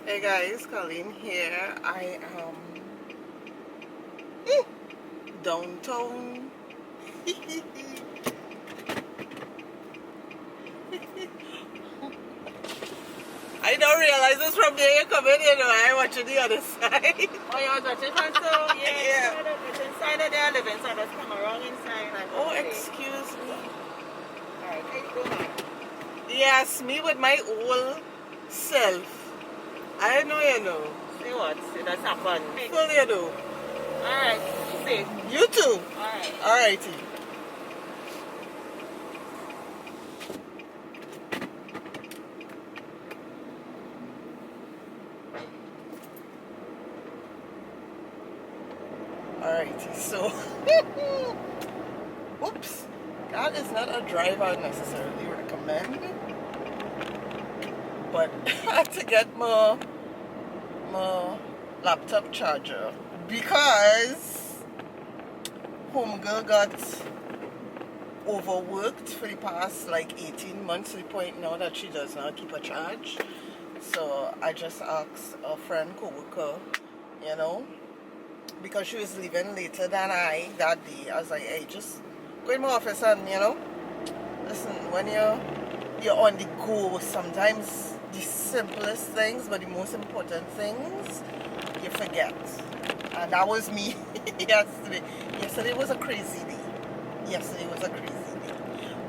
Hey guys, Colleen here. I am downtown. I don't realize it's from there you come in, I watch the other side. Oh, you was watching from so? Yeah. It's inside of there, live inside, let's come around inside. And Oh, excuse me. Alright, how you doing, man? Yes, me with my old self. I know you know. See what? See, that's happened. Full you do. Alright, see. You too. Alright. Alrighty. Alrighty, so whoops. That is not a drive I necessarily recommend. But I had to get my laptop charger because homegirl got overworked for the past like 18 months to the point now that she does not keep a charge. So I just asked a friend co-worker, because she was leaving later than I that day. I was like, hey, just go in my office and listen, when you're on the go, sometimes the simplest things but the most important things you forget. And that was me yesterday. Yesterday was a crazy day.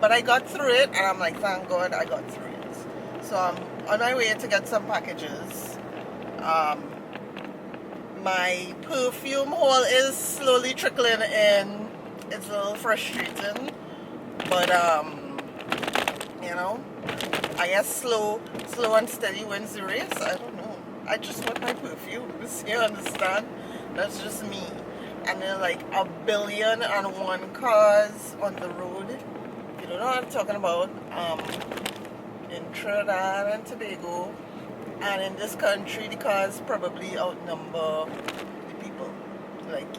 But I got through it, and I'm like, thank God I got through it. So I'm on my way to get some packages. My perfume haul is slowly trickling in. It's a little frustrating, but I guess slow and steady wins the race. I don't know. I just want my perfumes. You understand? That's just me. And there are like 1,000,000,001 cars on the road. You don't know what I'm talking about. In Trinidad and Tobago, and in this country, the cars probably outnumber the people. Like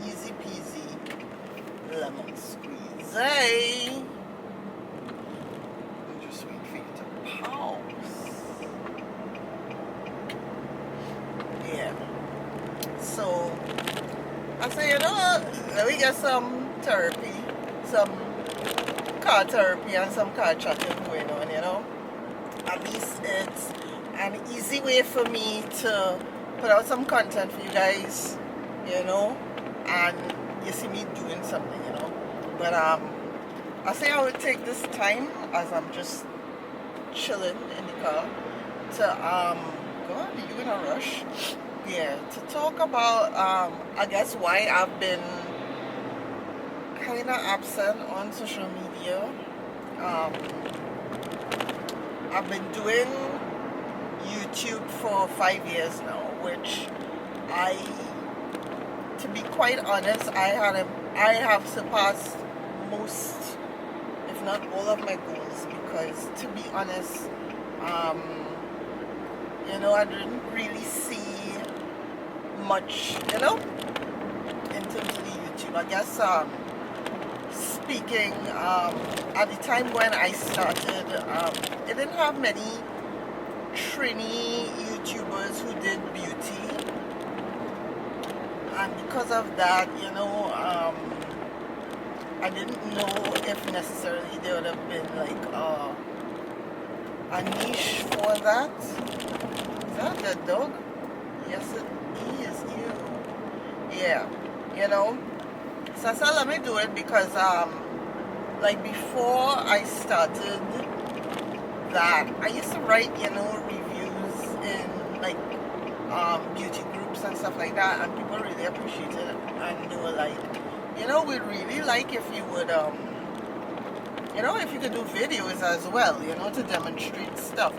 easy peasy, lemon squeeze. Hey, I'm just waiting for you to pause. Yeah. So I say, let me get some therapy, some car therapy, and some car chatting going on. At least it's an easy way for me to put out some content for you guys, and you see me doing something, But I say I would take this time as I'm just chilling in the car to God, are you in a rush? Yeah, to talk about I guess why I've been kinda absent on social media. I've been doing YouTube for 5 years now, which to be quite honest, I have surpassed most, if not all of my goals, because to be honest, I didn't really see much, in terms of the YouTube. I guess speaking, at the time when I started, it didn't have many Trini YouTubers who did beauty, and because of that, I didn't know if necessarily there would have been like a niche for that. Is that the dog? Yes, it is. Ew. Yeah, So I said, let me do it because like before I started that, I used to write, reviews in like beauty groups and stuff like that, and people really appreciated it, and they were like, we'd really like if you would if you could do videos as well, to demonstrate stuff.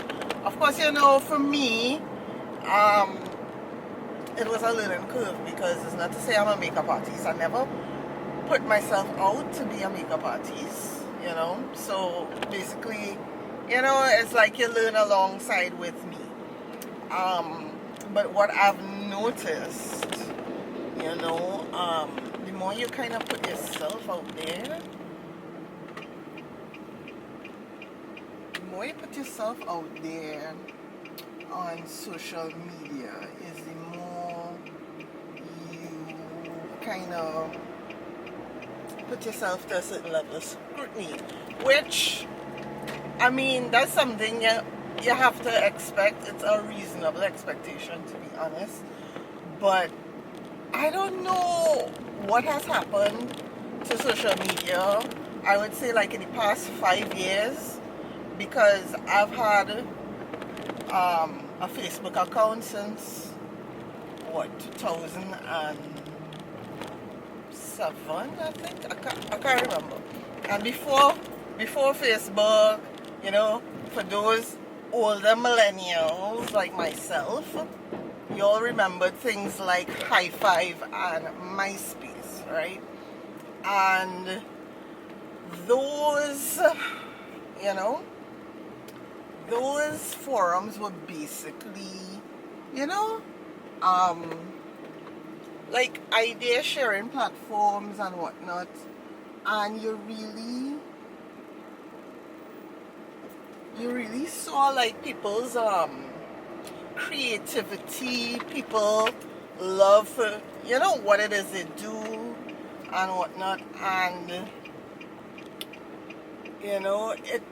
Of course, for me, it was a learning curve, because it's not to say I'm a makeup artist. I never put myself out to be a makeup artist, so basically, it's like you learn alongside with me. But what I've noticed, the more you kind of put yourself out there, on social media is the more you kind of put yourself to a certain level of scrutiny, which, I mean, that's something you have to expect. It's a reasonable expectation, to be honest. But I don't know what has happened to social media, I would say like in the past 5 years, because I've had a Facebook account since, what, 2007, I think? I can't remember. And before Facebook, you know, for those older millennials like myself, you all remembered things like High Five and MySpace, right? And those, you know, those forums were basically, you know, like idea sharing platforms and whatnot. And you really saw like people's creativity, people love for, you know, what it is they do and whatnot. And you know, it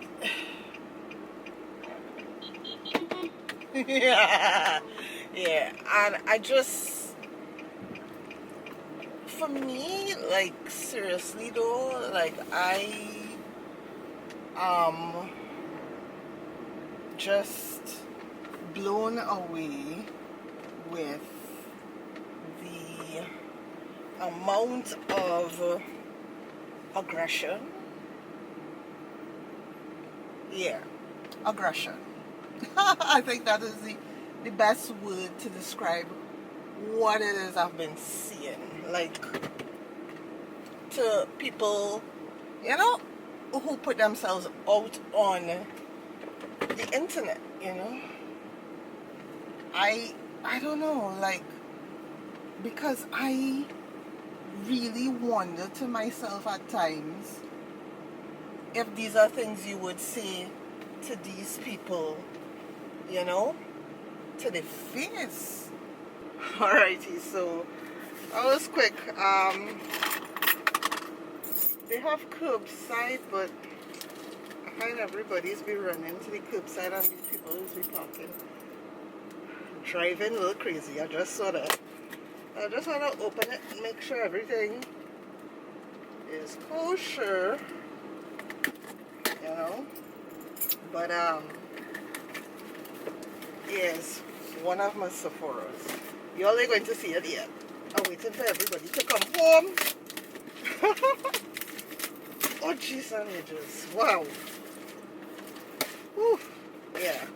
yeah, yeah. And I just, for me, like, seriously though, like, I just blown away with the amount of aggression. Yeah, aggression. I think that is the best word to describe what it is I've been seeing. Like, to people, you know, who put themselves out on the internet, you know. I don't know, like, because I really wonder to myself at times if these are things you would say to these people, you know, to the face. Alrighty, so I was quick. They have curbside, but I find everybody's be running to the curbside and these people is be parking, driving a little crazy. I just want to open it and make sure everything is kosher, you know. But yes, one of my Sephora's. Y'all ain't going to see it yet. I'm waiting for everybody to come home. Oh, jeez and ages. Wow. Whew. Yeah.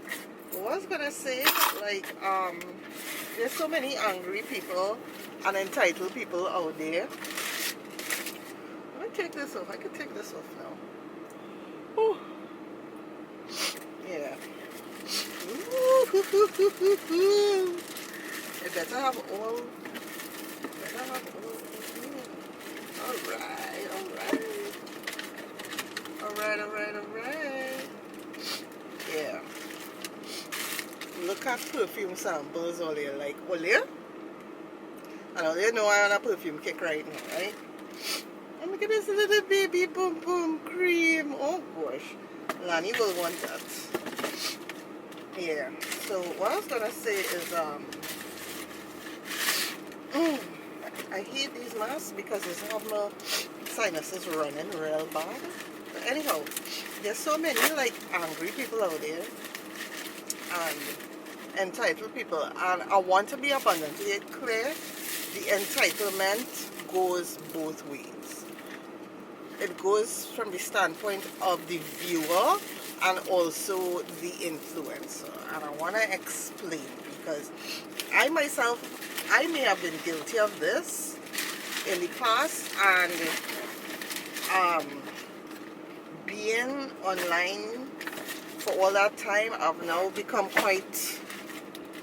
What I was gonna say, like, there's so many angry people and entitled people out there. Let me take this off. I can take this off now. Whew. Yeah. Ooh. It better have all. Alright. Yeah. Look at perfume samples all there, like, all there. And all you know I'm on a perfume kick right now, right? And look at this little baby boom boom cream. Oh gosh. Lani will want that. Yeah. So what I was gonna say is I hate these masks because it's have my sinuses running real bad. But anyhow, there's so many like angry people out there and entitled people, and I want to be abundantly clear. The entitlement goes both ways. It goes from the standpoint of the viewer and also the influencer. And I want to explain, because I myself, I may have been guilty of this in the past, and being online for all that time, I've now become quite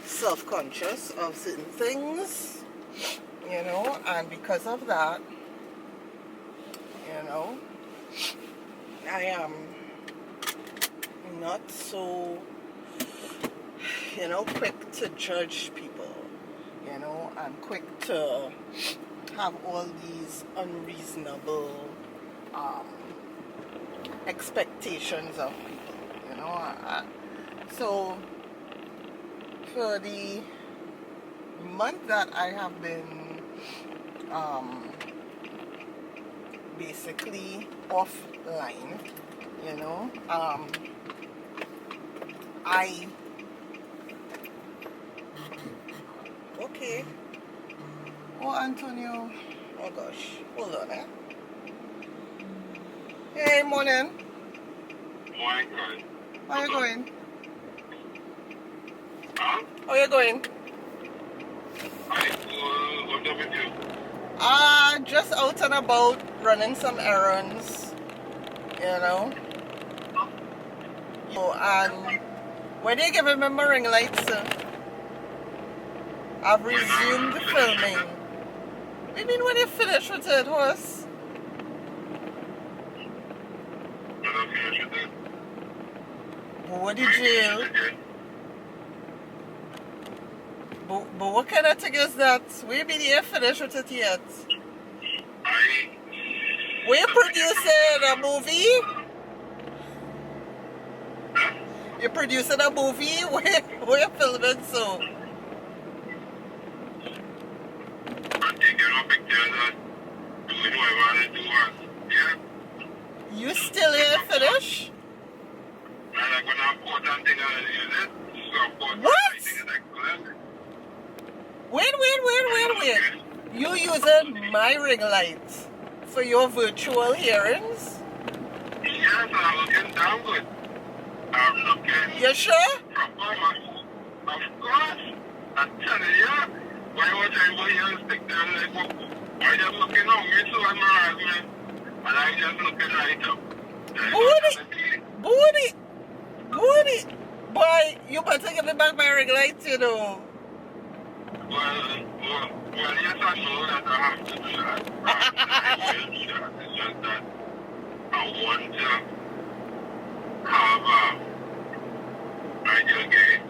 self-conscious of certain things, you know, and because of that, you know, I am not so, you know, quick to judge people, you know, and quick to have all these unreasonable expectations of people, you know. So for the month that I have been basically offline, you know, okay. Oh, Antonio. Oh gosh. Hold on, eh? Hey, morning. Morning, guys. How you going? Huh? How you going? What's up with you? Just out and about, running some errands, you know. And when you giving me my ring lights, I've resumed filming. What do you mean when you finish with it, horse? When I finish with it? What did you? But what kind of thing is that? We been here finished with it yet? We producing a movie? You're producing a movie? Where you filming so? I'm taking my pictures and doing whatever I do. Yeah? You still here finish? And I'm going to important thing and use it. So, of course, What? I think it's excellent. Wait. You using my ring light for your virtual hearings? Yes, I'm looking damn good. I'm looking You sure? proper. Of course. I'm telling you. Why was I here and stick there like, why just looking on me so admirable, man? And I just looking right up. Booty. Boy, you better give me back my ring light, you know. Well, yes, I know that I have to do that. I will do that. It's just that I want to have ideal gate.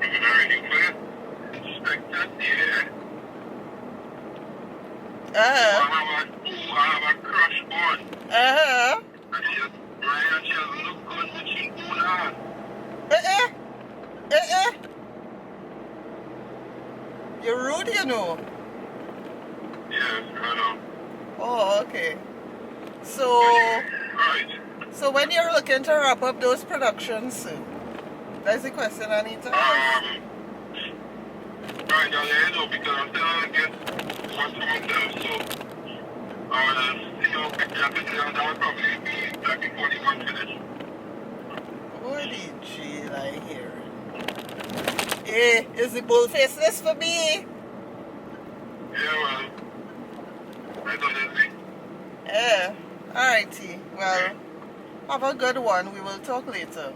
I'm ready for it. Inspect that there. I have a crush on. And she just, right, and she just look good when she going on. You're rude, you know. Yes, I know. Oh, okay. So Right. when you're looking to wrap up those productions soon? That's the question I need to ask. Right, I'll let you know because I'm still gonna get one for myself, so I'll see how quickly I can do that. That will probably be like before the month finish. What did I hear? Hey, is the bullface this for me? Yeah, well, I thought it'd be. Yeah. Alrighty. Well, have a good one. We will talk later.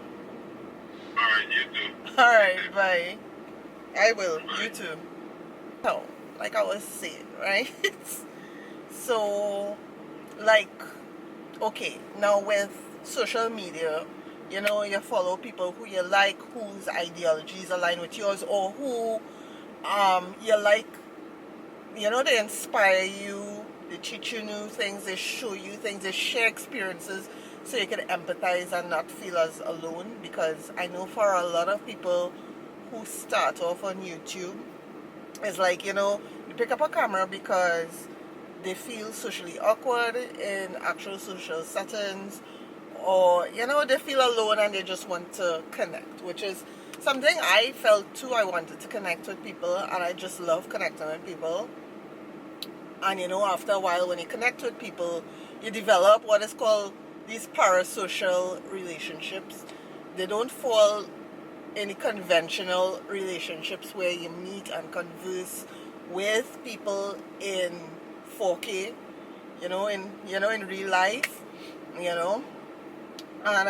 Alright, you too. Alright, bye. I will. You too. So, like I was saying, right? So, like, okay, now with social media, you know, you follow people who you like, whose ideologies align with yours, or who you like, you know, they inspire you, they teach you new things, they show you things, they share experiences so you can empathize and not feel as alone. Because I know for a lot of people who start off on YouTube, it's like, you know, you pick up a camera because they feel socially awkward in actual social settings, or, you know, they feel alone and they just want to connect, which is something I felt too. I wanted to connect with people, and I just love connecting with people. And, you know, after a while, when you connect with people, you develop what is called these parasocial relationships. They don't fall in the conventional relationships where you meet and converse with people in 4K, you know, in real life, you know. And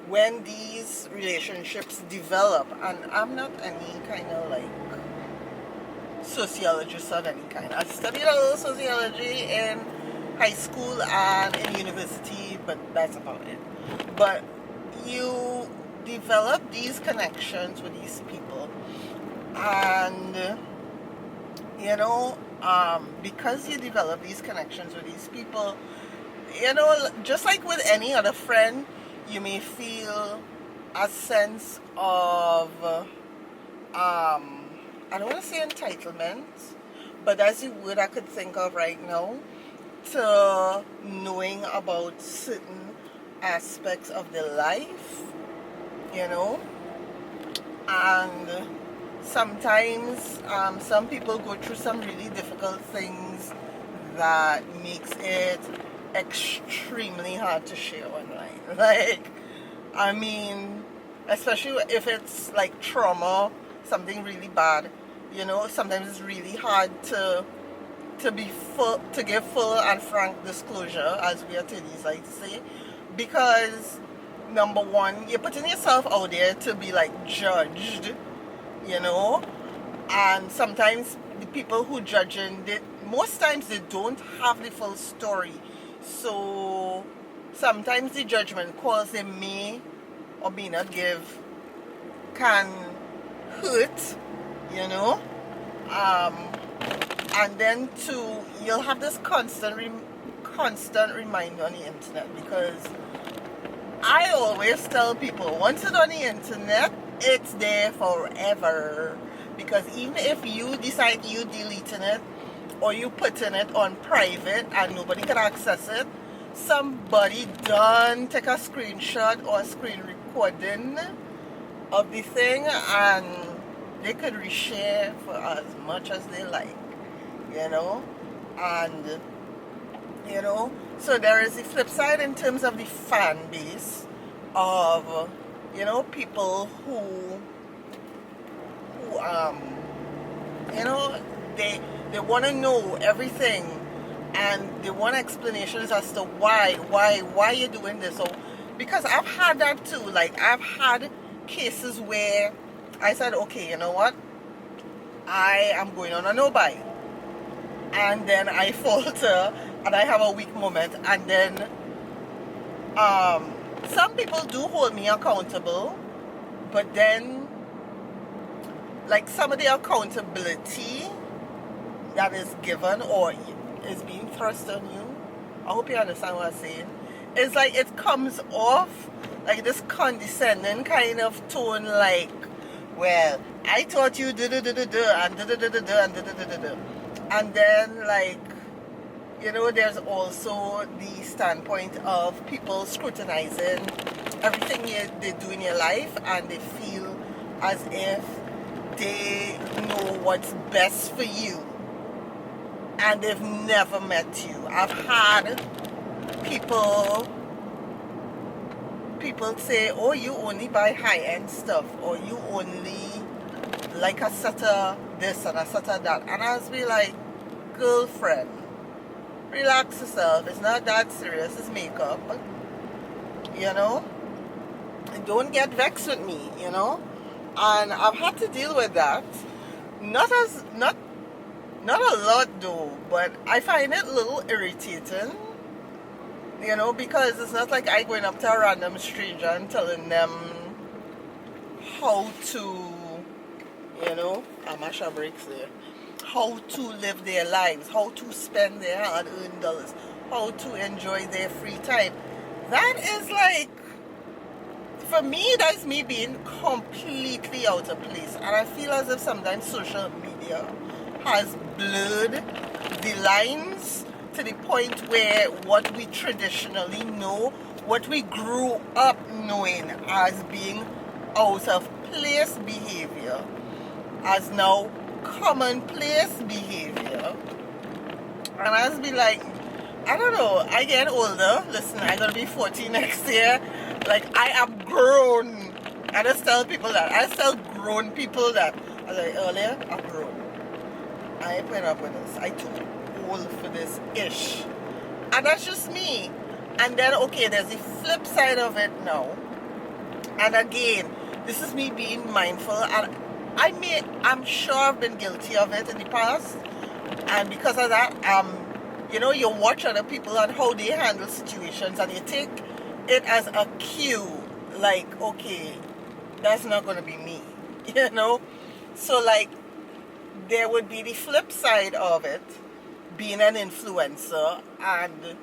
when these relationships develop, and I'm not any kind of like sociologist of any kind. I studied a little sociology in high school and in university, but that's about it. But develop these connections with these people, and you know, because you develop these connections with these people, you know, just like with any other friend, you may feel a sense of I don't want to say entitlement, but that's the word I could think of right now, to knowing about certain aspects of their life, you know. And sometimes some people go through some really difficult things that makes it extremely hard to share online. Like, I mean, especially if it's like trauma, something really bad, you know, sometimes it's really hard to give full and frank disclosure, as we attorneys like to say, because number one, you're putting yourself out there to be like judged, you know, and sometimes the people who judging, most times they don't have the full story, so sometimes the judgment calls they may or may not give can hurt, you know. And then too, you'll have this constant reminder on the internet, because I always tell people, once it's on the internet, it's there forever. Because even if you decide you deleting it or you putting it on private and nobody can access it, somebody done take a screenshot or a screen recording of the thing, and they could reshare for as much as they like, you know. And you know, so there is the flip side in terms of the fan base of, you know, people who you know, they want to know everything, and they want explanations as to why you're doing this. So because I've had that too, like I've had cases where I said, okay, you know what, I am going on a no-buy, and then I falter and I have a weak moment, and then some people do hold me accountable, but then like some of the accountability that is given or is being thrust on you, I hope you understand what I'm saying, it's like it comes off like this condescending kind of tone, like, well, I thought you and and then, like, you know, there's also the standpoint of people scrutinizing everything they do in your life, and they feel as if they know what's best for you, and they've never met you. I've had people say, oh, you only buy high-end stuff, or you only like a set of this and a set of that, and I was be like, girlfriend, relax yourself, it's not that serious, it's makeup, you know. Don't get vexed with me, you know. And I've had to deal with that, not a lot though, but I find it a little irritating, you know, because it's not like I going up to a random stranger and telling them how to, you know, I'm a shop breaks there, how to live their lives, how to spend their hard-earned dollars, how to enjoy their free time. That is like, for me, that's me being completely out of place. And I feel as if sometimes social media has blurred the lines to the point where what we traditionally know, what we grew up knowing as being out of place behavior, as now commonplace behavior. And I just be like, I don't know, I get older. Listen, I'm gonna be 40 next year. Like, I am grown. I just tell people that. I tell grown people that. I was like earlier, I'm grown. I ain't putting up with this. I too old for this ish. And that's just me. And then, okay, there's the flip side of it now. And again, this is me being mindful, and I'm sure I've been guilty of it in the past. And because of that, you know, you watch other people and how they handle situations, and you take it as a cue, like, okay, that's not going to be me, you know. So like there would be the flip side of it, being an influencer and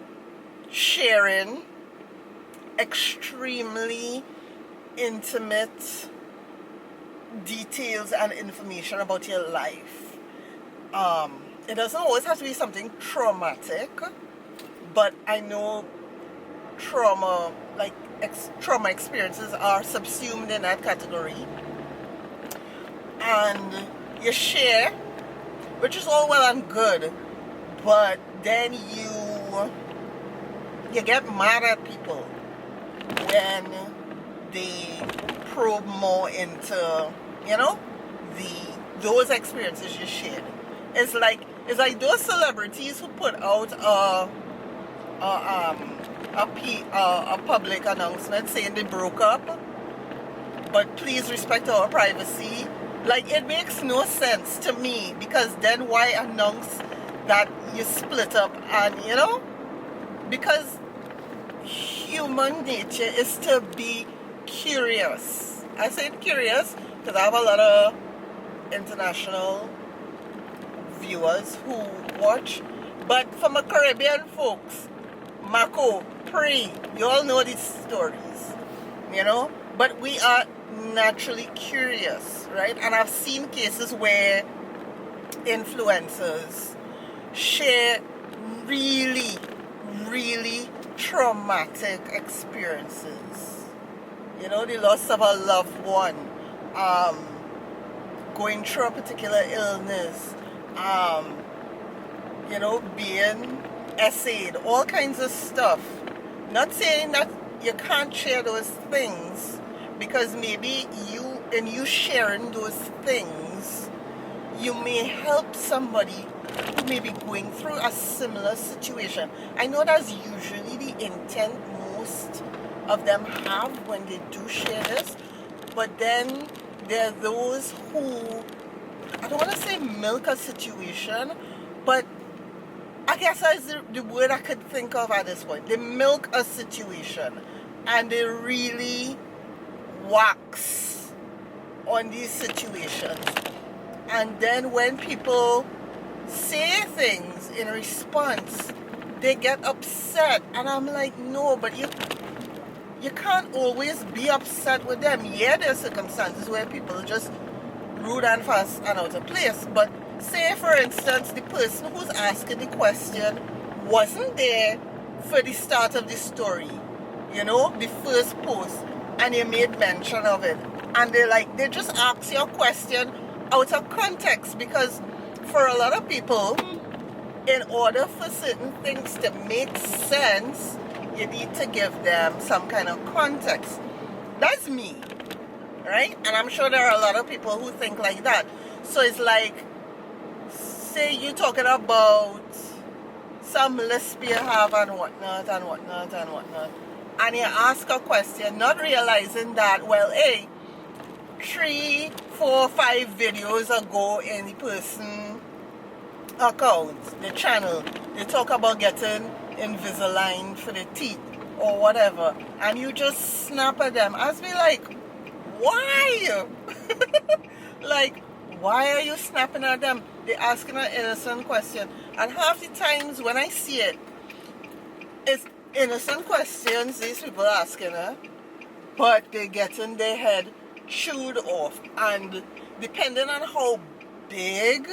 sharing extremely intimate details and information about your life. It doesn't always have to be something traumatic, but I know trauma, like trauma experiences are subsumed in that category. And you share, which is all well and good, but then you get mad at people when they probe more into, you know, those experiences you shared. It's like those celebrities who put out a public announcement saying they broke up, but please respect our privacy. Like, it makes no sense to me, because then why announce that you split up? And you know, because human nature is to be curious. I said curious because I have a lot of international viewers who watch, but for my Caribbean folks, Mako, Pre, you all know these stories, you know, but we are naturally curious, right? And I've seen cases where influencers share really, really traumatic experiences. You know, the loss of a loved one, going through a particular illness, you know, being essayed, all kinds of stuff. Not saying that you can't share those things, because maybe in you sharing those things, you may help somebody who may be going through a similar situation. I know that's usually the intent most of them have when they do share this, but then there are those who, I don't want to say milk a situation, but I guess that's the word I could think of at this point. They milk a situation and they really wax on these situations. And then when people say things in response, they get upset. And I'm like, no, but you can't always be upset with them. Yeah, there are circumstances where people just rude and fast and out of place. But say, for instance, the person who's asking the question wasn't there for the start of the story, you know, the first post, and you made mention of it. And they just ask your question out of context, because for a lot of people, in order for certain things to make sense, you need to give them some kind of context. That's me, right? And I'm sure there are a lot of people who think like that. So it's like, say you're talking about some lisp you have and whatnot, and you ask a question, not realizing that, well, hey, 3, 4, 5 videos ago in the person account, the channel, they talk about getting Invisalign for the teeth or whatever, and you just snap at them. I was be like, why? Like, why are you snapping at them? They're asking an innocent question. And half the times when I see it, it's innocent questions these people are asking her, but they're getting their head chewed off. And depending on how big,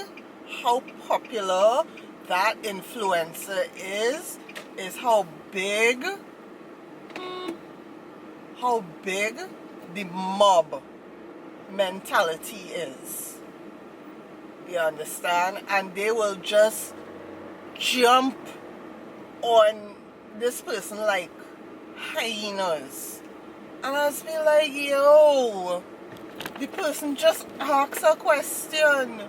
how popular that influencer is how big the mob mentality is. You understand? And they will just jump on this person like hyenas. And I just be like, yo, the person just asks a question.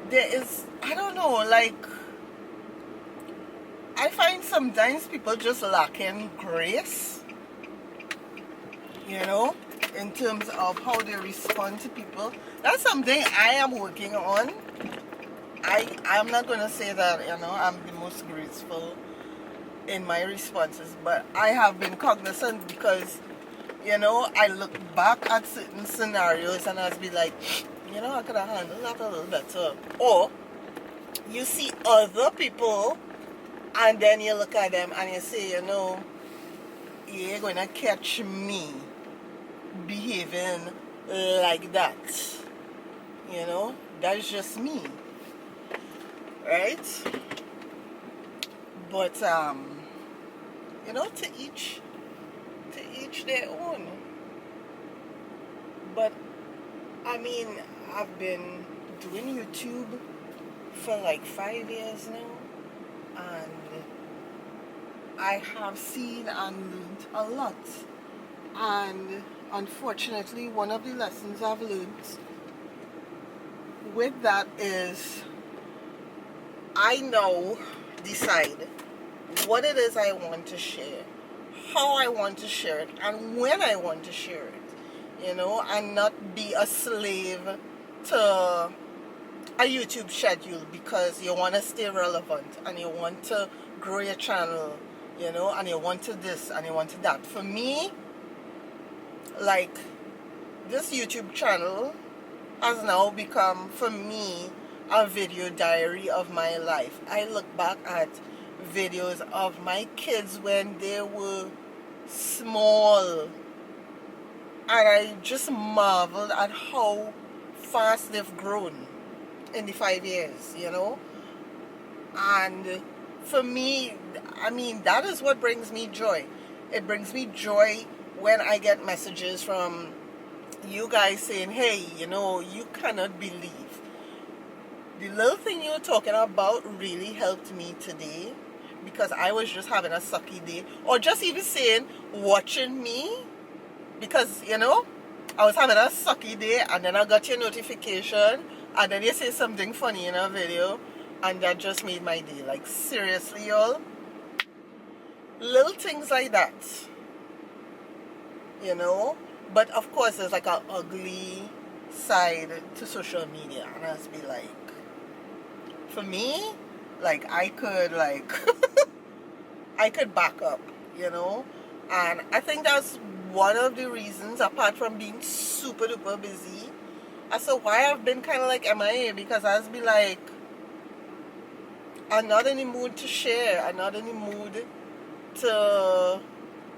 There is, I don't know, like, I find sometimes people just lacking grace, you know, in terms of how they respond to people. That's something I am working on. I'm not going to say that, you know, I'm the most graceful in my responses, but I have been cognizant because, You know, I look back at certain scenarios and I'll be like, you know, I could have handled that a little better. Or you see other people and then you look at them and you say, you know, you're going to catch me behaving like that. You know, that's just me. Right? But, you know, to each their own. But I mean, I've been doing YouTube for like 5 years now, and I have seen and learned a lot. And unfortunately, one of the lessons I've learned with that is I now decide what it is I want to share, how I want to share it, and when I want to share it, you know, and not be a slave to a YouTube schedule because you want to stay relevant and you want to grow your channel, you know, and you want to this and you want to that. For me, like, this YouTube channel has now become, for me, a video diary of my life. I look back at videos of my kids when they were small, and I just marveled at how fast they've grown in the 5 years, you know. And for me, I mean, that is what brings me joy. It brings me joy when I get messages from you guys saying, hey, you know, you cannot believe the little thing you were talking about really helped me today because I was just having a sucky day. Or just even saying, watching me, because, you know, I was having a sucky day and then I got your notification and then you say something funny in a video and that just made my day. Like, seriously, y'all. Little things like that, you know. But of course, there's like an ugly side to social media, and I'll be like, for me, like, I could like I could back up, you know. And I think that's one of the reasons, apart from being super duper busy, as to why I've been kind of like MIA, because I'll be like, I'm not in the mood to share, I'm not in the mood to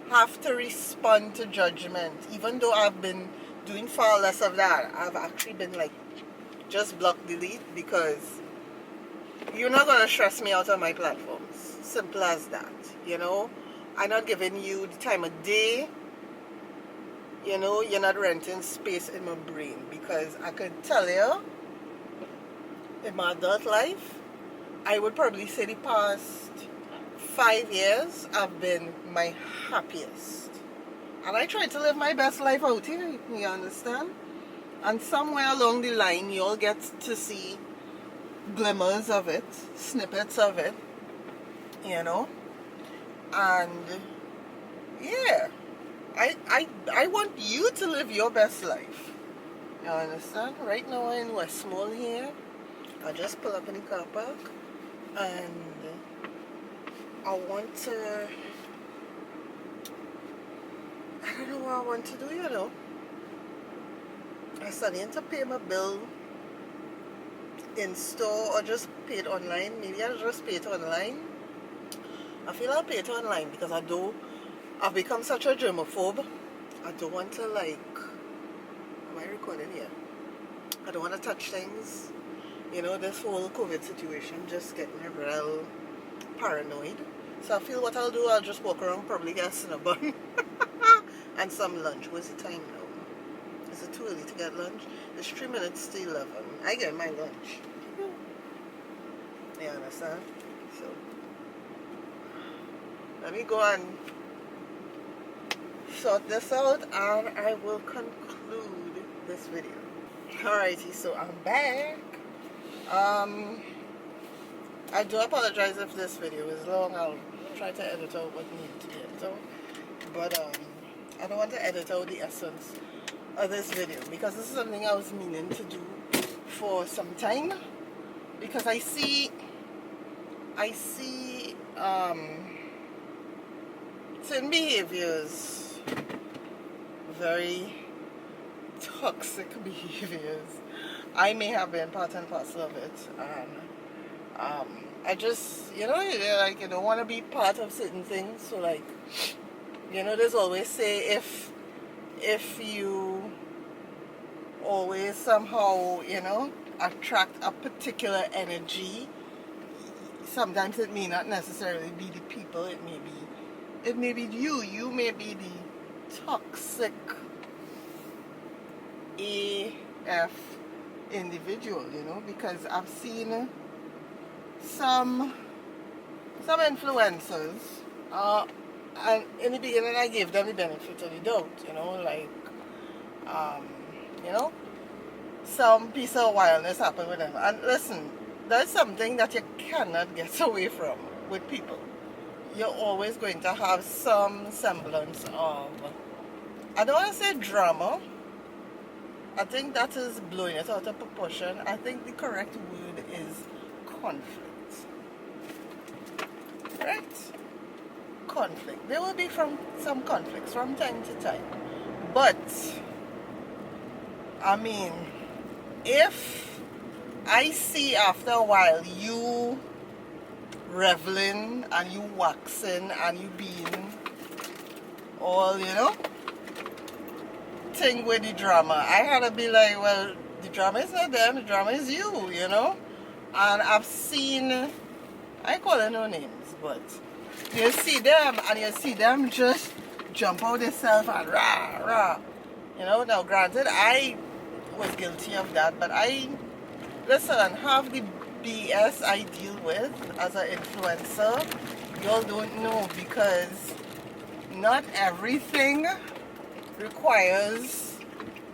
have to respond to judgment. Even though I've been doing far less of that, I've actually been like, just block, delete, because you're not going to stress me out on my platforms. Simple as that, you know. I'm not giving you the time of day, you know. You're not renting space in my brain, because I could tell you, in my adult life, I would probably say the past 5 years have been my happiest. And I try to live my best life out here, you understand? And somewhere along the line, you'll get to see glimmers of it, snippets of it, you know. And yeah, I want you to live your best life, you understand? Right now I'm in Westmall here. I just pull up in the car park and I want to, I don't know what I want to do, you know. I'm starting to pay my bill in store or just pay it online. Maybe I'll just pay it online. I feel I'll pay it online because I've become such a germaphobe. I don't want to, like, am I recording here? I don't want to touch things. You know, this whole COVID situation just getting me real paranoid. So I feel what I'll do, I'll just walk around, probably get a Cinnabon and some lunch. What's the time now? Is it too early to get lunch? It's 3 minutes to 11. I get my lunch. You understand? So let me go and sort this out and I will conclude this video. Alrighty, so I'm back. I do apologize if this video is long. I'll try to edit out what needs to be edited out. But I don't want to edit out the essence of this video because this is something I was meaning to do for some time. Because I see certain behaviors very toxic behaviors. I may have been part and parcel of it, and I just, like, you don't want to be part of certain things. So, like, there's always say if you always somehow, attract a particular energy, sometimes it may not necessarily be the people. It may be you. You may be the toxic AF individual, because I've seen some influencers, and in the beginning I gave them the benefit of the doubt, like, some piece of wildness happened with them. And listen, that's something that you cannot get away from with people. You're always going to have some semblance of, I don't want to say drama. I think that is blowing it out of proportion. I think the correct word is conflict. Right? Conflict. There will be some conflicts from time to time. But, I mean, if I see after a while you reveling and you waxing and you being all, thing with the drama, I had to be like, well, the drama is not them, the drama is you, And I've seen, I call it no names, but you see them and you see them just jump out themselves and rah, rah. Now granted, I was guilty of that, but listen, half the BS I deal with as an influencer, y'all don't know, because not everything requires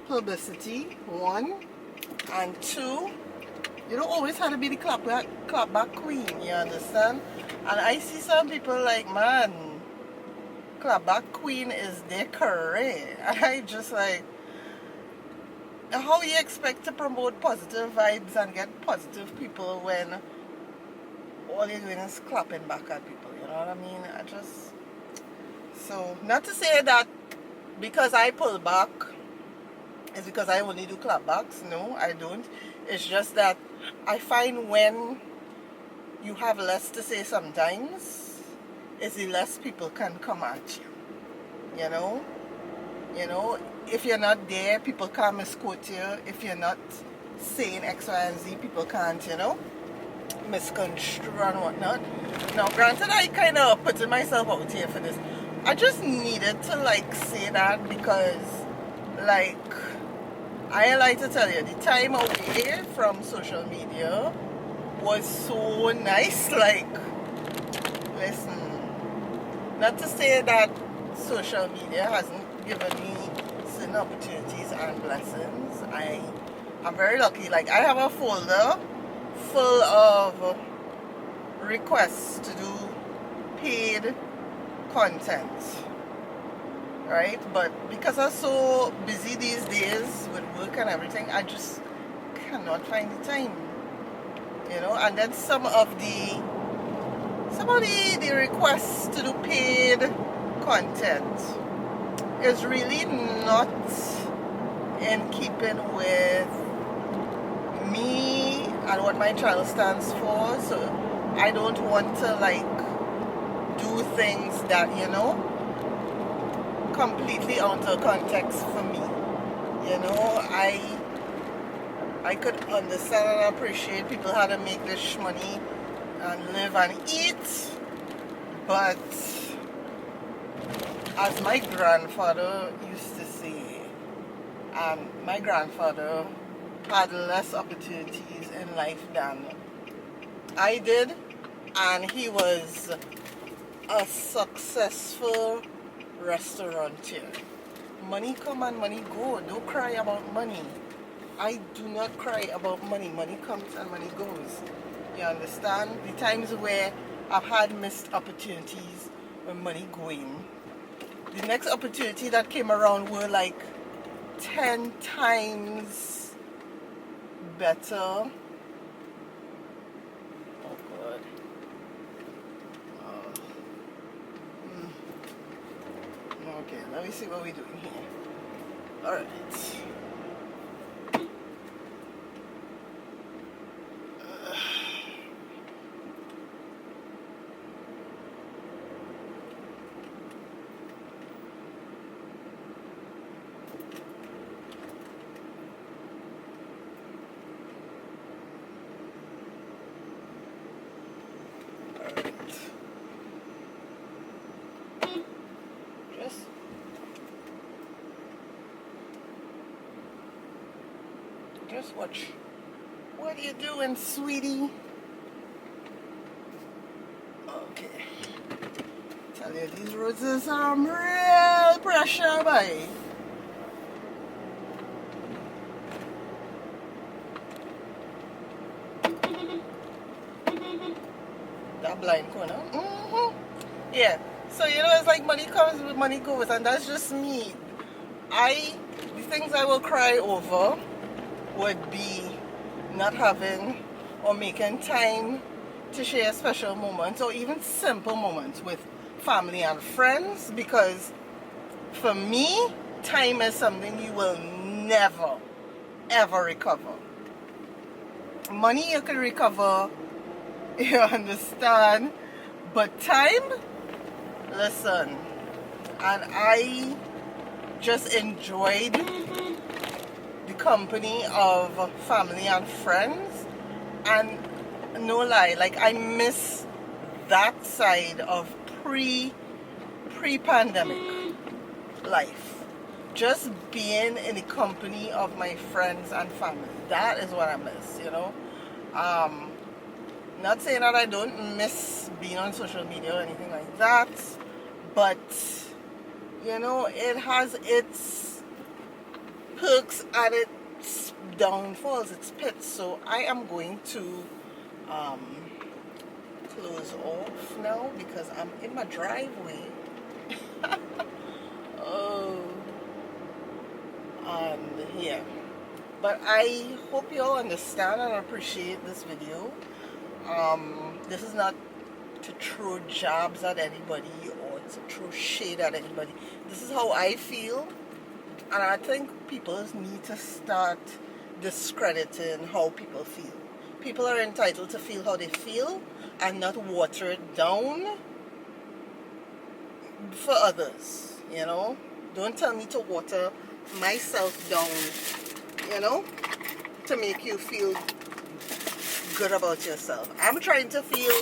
publicity, one, and two, you don't always have to be the clapback queen, you understand? And I see some people like, man, clapback queen is their career. And I just like, how you expect to promote positive vibes and get positive people when all you're doing is clapping back at people, you know what I mean? So, not to say that because I pull back, it's because I only do clapbacks. No, I don't. It's just that I find when you have less to say sometimes, it's the less people can come at you. If you're not there, people can't misquote you. If you're not saying X, Y, and Z, people can't, misconstrue and whatnot. Now, granted, I kind of putting myself out here for this. I just needed to, like, say that because, like, I like to tell you, the time away from social media was so nice. Like, listen, not to say that social media hasn't given me certain opportunities and blessings. I'm very lucky. Like, I have a folder full of requests to do paid content, right? But because I'm so busy these days with work and everything, I just cannot find the time, and then some of the requests to do paid content is really not in keeping with me and what my channel stands for. So I don't want to, like, do things that, completely out of context for me. I could understand and appreciate people how to make this money and live and eat, but as my grandfather used to say, my grandfather had less opportunities in life than I did, and he was a successful restaurateur. Money come and money go. Don't cry about money. I do not cry about money. Money comes and money goes. You understand? The times where I've had missed opportunities with money going, the next opportunity that came around were like 10 times better. Oh God. Okay, let me see what we're doing here. Alright. Just watch. What are you doing, sweetie? Okay. Tell you these roads is some real pressure, boy. That blind corner. Yeah. So you know, it's like money comes with money goes, and that's just me. The things I will cry over would be not having or making time to share special moments or even simple moments with family and friends, because for me, time is something you will never ever recover. Money you can recover, you understand, but time, listen. And I just enjoyed the company of family and friends, and no lie, like I miss that side of pre-pandemic life, just being in the company of my friends and family. That is what I miss, you know. Not saying that I don't miss being on social media or anything like that, but you know, it has its perks and its downfalls, its pits. So I am going to close off now because I'm in my driveway. Oh, and yeah, but I hope you all understand and appreciate this video. This is not to throw jabs at anybody or to throw shade at anybody. This is how I feel, and I think people need to start discrediting how people feel. People are entitled to feel how they feel and not water it down for others, you know. Don't tell me to water myself down, you know, to make you feel good about yourself. I'm trying to feel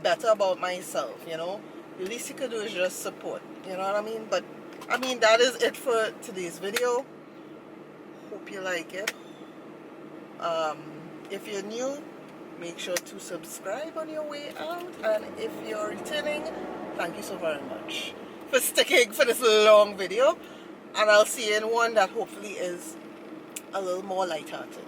better about myself, you know. The least you could do is just support, you know what I mean? But I mean, that is it for today's video. Hope you like it. If you're new, make sure to subscribe on your way out, and if you're returning, thank you so very much for sticking for this long video, and I'll see you in one that hopefully is a little more lighthearted.